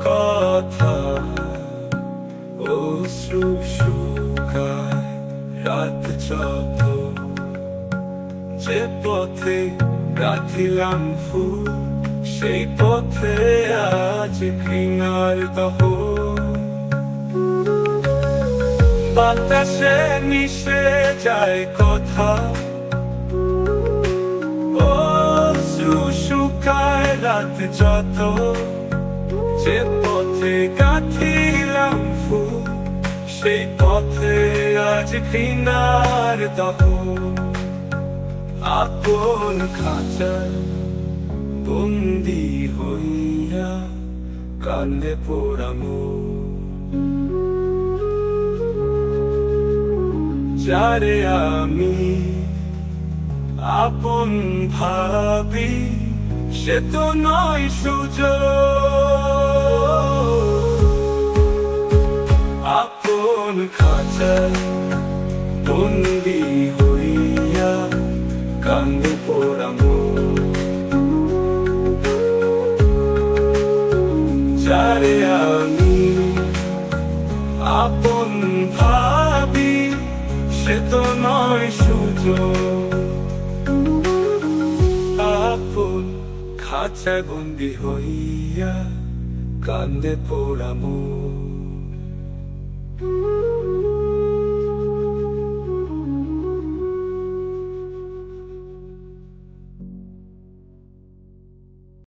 কথা অশ্রু শুকায় রাত যত, যে পথে গাঁথিলাম ফুল সেই পথে আজ ঘৃণার দহ। বাতাসে মিশে যায় কথা, অশ্রু শুকায় রাত যত, যে পথে গাঁথিলাম ফুল সেই পথে আজ ঘৃণার দহ। আপন খাঁচায় বন্দি হইয়া কান্দে পোড়া মন, যারে আমি আপন ভাবি সে তো নয় সুযোগ। আপন খাঁচায় বন্দি হইয়া কান্দে পোড়া মন, যারে আমি আপন ভাবি সে তো নয় সুযোগ। আপন খাঁচায় বন্দি হইয়া কান্দে পোড়া মন।